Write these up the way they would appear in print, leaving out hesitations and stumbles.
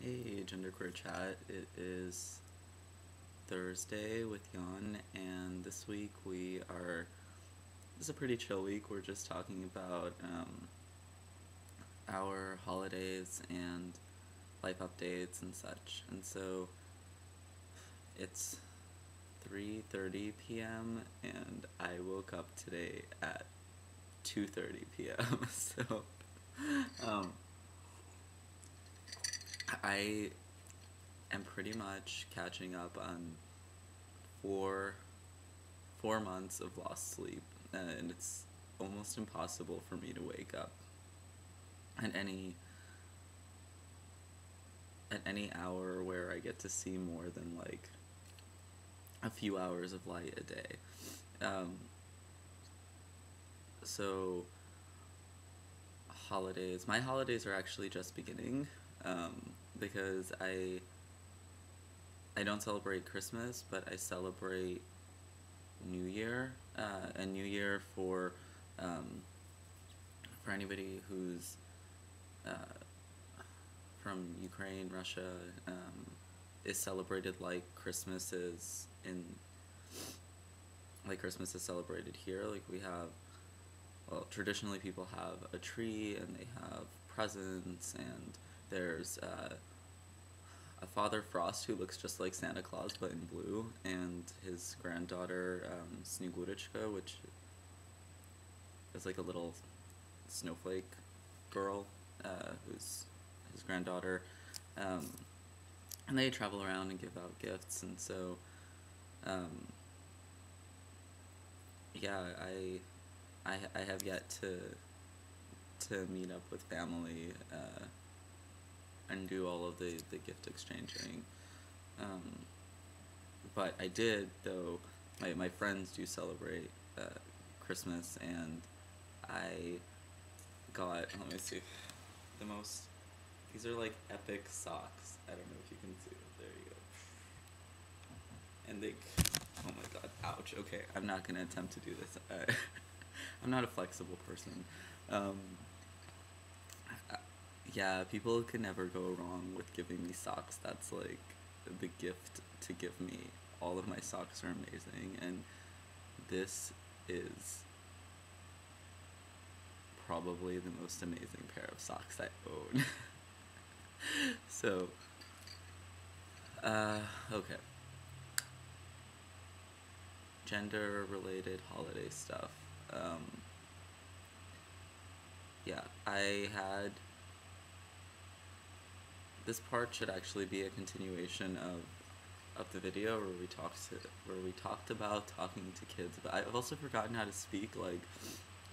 Hey, Genderqueer Chat. It is Thursday with Jan, and this week this is a pretty chill week. We're just talking about our holidays and life updates and such. And so it's 3:30 p.m. and I woke up today at 2:30 p.m. So um, I am pretty much catching up on four 4 months of lost sleep, and it's almost impossible for me to wake up at any hour where I get to see more than like a few hours of light a day. Um, so my holidays are actually just beginning, because I don't celebrate Christmas, but I celebrate New Year, and New Year um, for anybody who's uh, from Ukraine, Russia, is celebrated like Christmas is celebrated here. Like we have, well, traditionally people have a tree and they have presents, and there's a Father Frost who looks just like Santa Claus but in blue, and his granddaughter Snegurочка, which is like a little snowflake girl, who's his granddaughter, um, and they travel around and give out gifts. And so, yeah, I have yet to meet up with family and do all of the gift exchanging. But I did, though. My friends do celebrate Christmas, and I got, let me see, the most, these are like epic socks. I don't know if you can see it. There you go. And they, oh my god, ouch. Okay, I'm not going to attempt to do this. I'm not a flexible person. Um, yeah, people can never go wrong with giving me socks. That's like the gift to give me. All of my socks are amazing, and this is probably the most amazing pair of socks I own. So, okay. Gender related holiday stuff. Yeah, I had. This part should actually be a continuation of the video where we talked about talking to kids. But I've also forgotten how to speak. Like,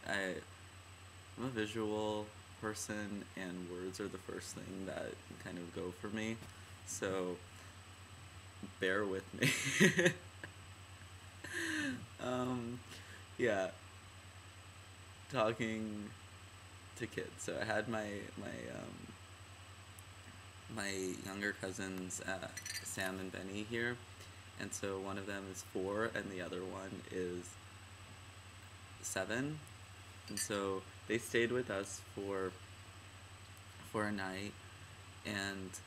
I'm a visual person, and words are the first thing that kind of go for me. So bear with me. Yeah, talking to kids. So I had my younger cousins, Sam and Benny, here, and so one of them is 4 and the other one is 7, and so they stayed with us for a night, and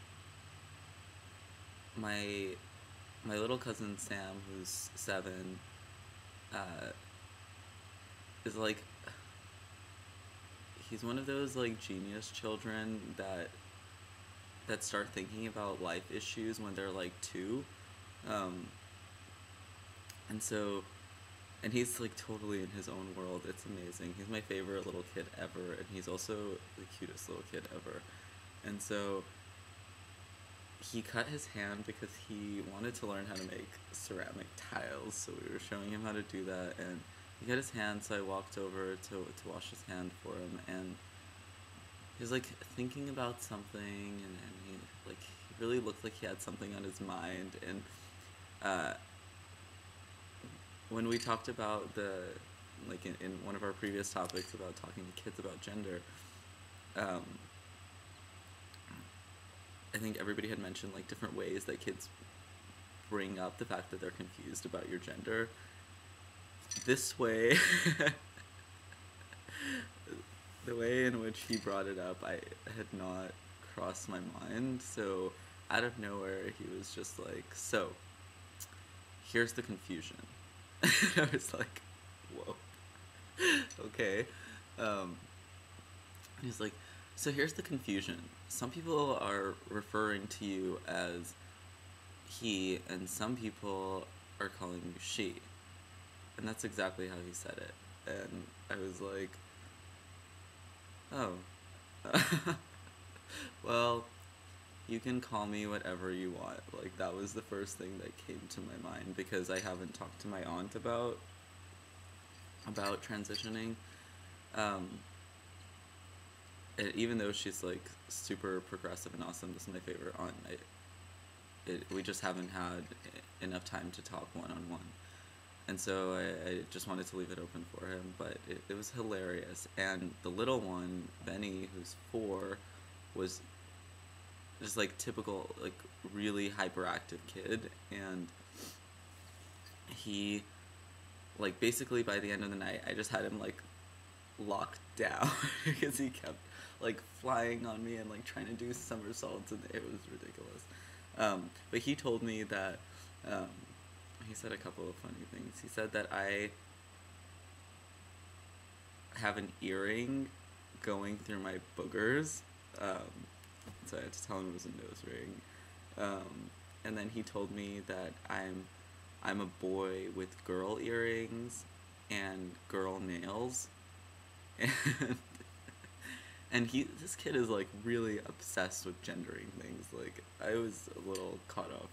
my my little cousin Sam, who's 7, uh, is like, he's one of those like genius children that start thinking about life issues when they're like 2, um, and so, and he's like totally in his own world. It's amazing. He's my favorite little kid ever, and he's also the cutest little kid ever. And so he cut his hand because he wanted to learn how to make ceramic tiles. So we were showing him how to do that, and he cut his hand. So I walked over to wash his hand for him, and he was like thinking about something, and he really looked like he had something on his mind. And when we talked about in one of our previous topics about talking to kids about gender, um, I think everybody had mentioned like different ways that kids bring up the fact that they're confused about your gender. This way, the way in which he brought it up, I had not crossed my mind. So out of nowhere, he was just like, "So, here's the confusion." I was like, "Whoa, okay." Um, he's like, "So here's the confusion. Some people are referring to you as he, and some people are calling you she." And that's exactly how he said it. And I was like, "Oh, well, you can call me whatever you want." Like, that was the first thing that came to my mind, because I haven't talked to my aunt about transitioning. Um, and even though she's like super progressive and awesome, this is my favorite aunt. We just haven't had enough time to talk one on one. And so I just wanted to leave it open for him, but it was hilarious. And the little one, Benny, who's 4, was just like typical, like really hyperactive kid. And he, like, basically by the end of the night, I just had him like locked down because he kept like flying on me and like trying to do somersaults, and it was ridiculous. But he told me that um, he said a couple of funny things. He said that I have an earring going through my boogers. So I had to tell him it was a nose ring. And then he told me that I'm a boy with girl earrings and girl nails. And and this kid is like really obsessed with gendering things. Like, I was a little caught off.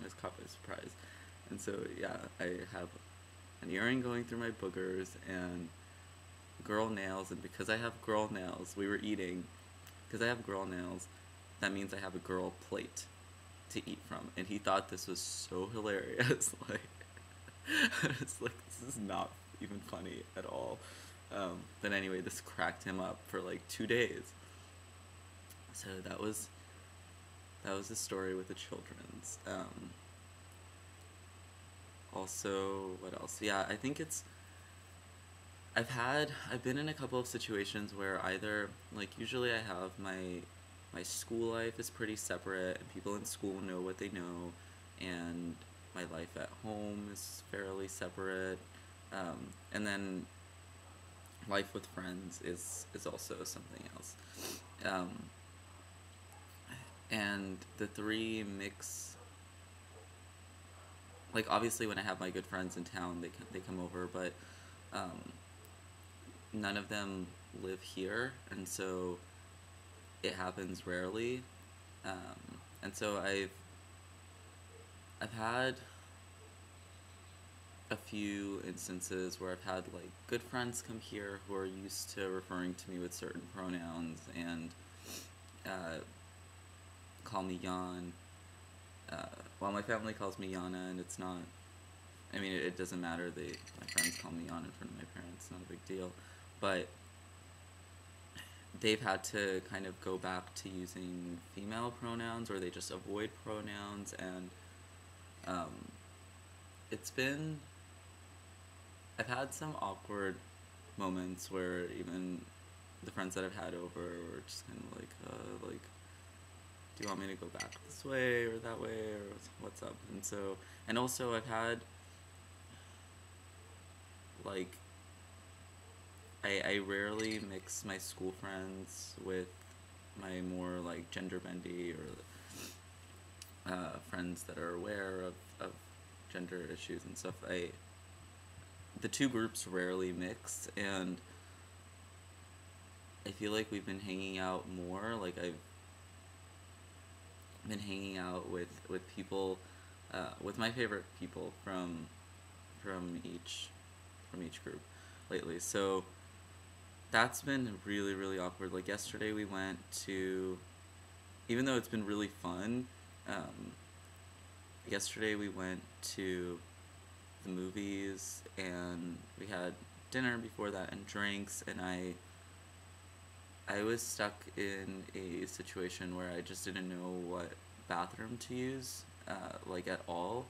I was caught by surprise. And so yeah, I have an earring going through my boogers and girl nails. And because I have girl nails, we were eating. Because I have girl nails, that means I have a girl plate to eat from. And he thought this was so hilarious. Like, it's like, this is not even funny at all. But anyway, this cracked him up for like 2 days. So that was the story with the children's. Also, what else? Yeah, I think I've been in a couple of situations where either, like, usually I have my school life is pretty separate, and people in school know what they know, and my life at home is fairly separate, and then life with friends is also something else, and the three mix. Like, obviously, when I have my good friends in town, they come over, but none of them live here, and so it happens rarely. And so I've had a few instances where I've had like good friends come here who are used to referring to me with certain pronouns and call me Jan. Well, my family calls me Yana, and it's not. I mean, it doesn't matter. My friends call me Jan in front of my parents. It's not a big deal, but they've had to kind of go back to using female pronouns, or they just avoid pronouns, and it's been. I've had some awkward moments where even the friends that I've had over were just kind of like, do you want me to go back this way or that way, or what's up? And so, and also I've had, like, I rarely mix my school friends with my more like gender bendy or friends that are aware of gender issues and stuff. The two groups rarely mix, and I feel like we've been hanging out more. Like, I've been hanging out with people, with my favorite people from each group lately. So that's been really, really awkward. Like, yesterday we went to, even though it's been really fun, yesterday we went to the movies, and we had dinner before that and drinks, and I was stuck in a situation where I just didn't know what bathroom to use, like, at all.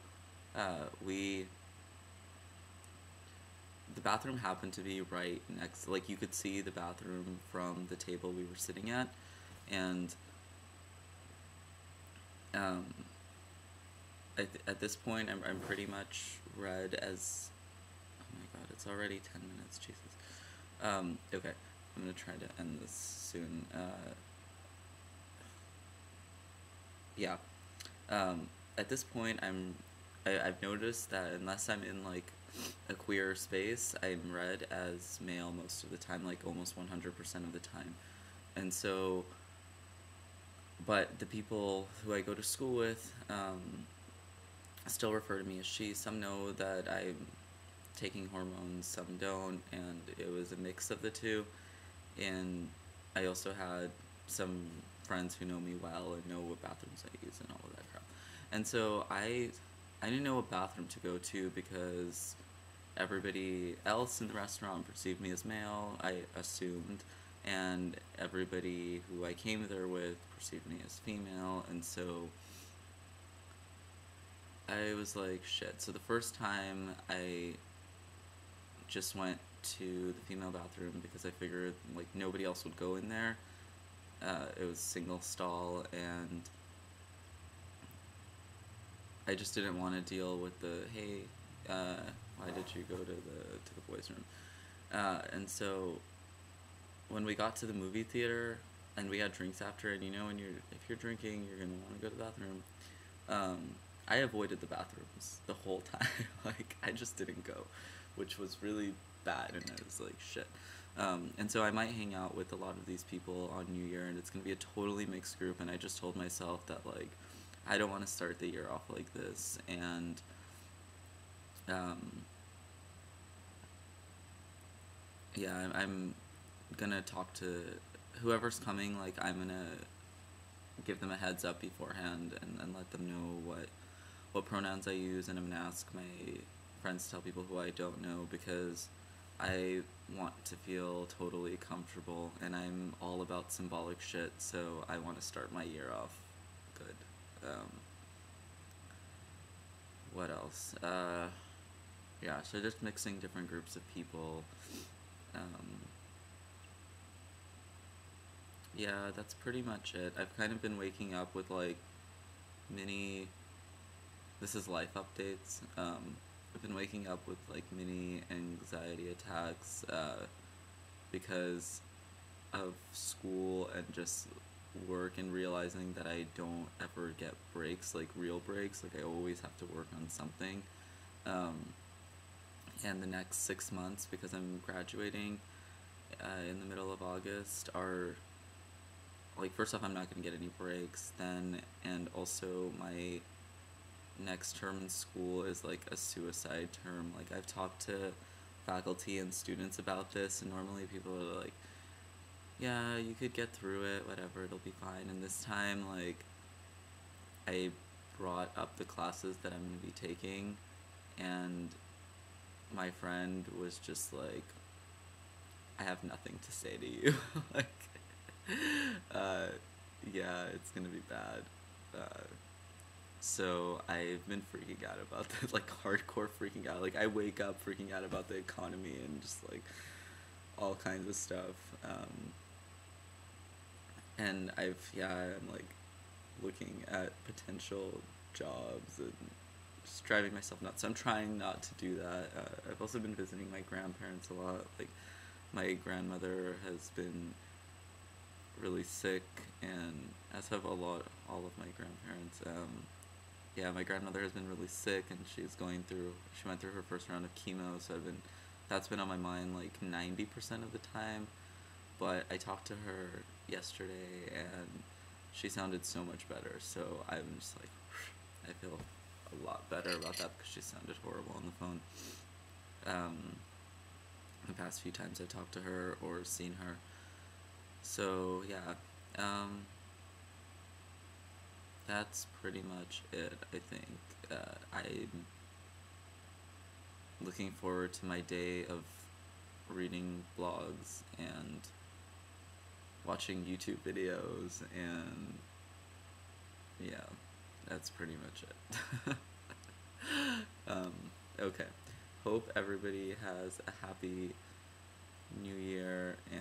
The bathroom happened to be right next, like, you could see the bathroom from the table we were sitting at, and um, at this point, I'm pretty much read as. Oh my god, it's already 10 minutes, Jesus. Okay, I'm gonna try to end this soon. Yeah. Um, at this point, I've noticed that unless I'm in like a queer space, I'm read as male most of the time, like almost 100% of the time. And so, but the people who I go to school with still refer to me as she. Some know that I'm taking hormones, some don't, and it was a mix of the two. And I also had some friends who know me well and know what bathrooms I use and all of that crap. And so I didn't know what bathroom to go to because everybody else in the restaurant perceived me as male, I assumed, and everybody who I came there with perceived me as female, and so I was like, shit. So the first time I just went to the female bathroom because I figured like nobody else would go in there. It was single stall, and I just didn't want to deal with the hey, why did you go to the boys' room? And so when we got to the movie theater and we had drinks after, and you know, when if you're drinking, you're gonna want to go to the bathroom. I avoided the bathrooms the whole time. Like I just didn't go, which was really bad, and I was like shit. And so I might hang out with a lot of these people on New Year, and it's gonna be a totally mixed group. And I just told myself that like I don't want to start the year off like this, and um, yeah, I'm gonna talk to whoever's coming. Like I'm gonna give them a heads up beforehand and let them know what pronouns I use, and I'm gonna ask my friends to tell people who I don't know because I want to feel totally comfortable, and I'm all about symbolic shit, so I want to start my year off good. What else? Yeah, so just mixing different groups of people. Um, yeah, that's pretty much it. I've kind of been waking up with like mini. This is life updates. I've been waking up with like mini anxiety attacks because of school and just work, and realizing that I don't ever get breaks, like real breaks. Like I always have to work on something. Um, and the next 6 months, because I'm graduating in the middle of August, are like, first off, I'm not going to get any breaks then, and also my next term in school is like a suicide term. Like I've talked to faculty and students about this, and normally people are like, yeah, you could get through it, whatever, it'll be fine. And this time, like, I brought up the classes that I'm going to be taking, and my friend was just like, I have nothing to say to you. Like, uh, yeah, it's going to be bad. So I've been freaking out about that, like hardcore freaking out. Like I wake up freaking out about the economy and just like all kinds of stuff. And I'm like looking at potential jobs and just driving myself nuts. So I'm trying not to do that. I've also been visiting my grandparents a lot. Like my grandmother has been really sick, and as have all of my grandparents. Yeah, my grandmother has been really sick, and she went through her first round of chemo, so that's been on my mind like 90% of the time. But I talked to her yesterday, and she sounded so much better, so I'm just like, I feel a lot better about that because she sounded horrible on the phone. The past few times I talked to her or seen her. So, yeah, that's pretty much it, I think. I'm looking forward to my day of reading blogs and watching YouTube videos, and yeah, that's pretty much it. um, okay. Hope everybody has a happy new year, and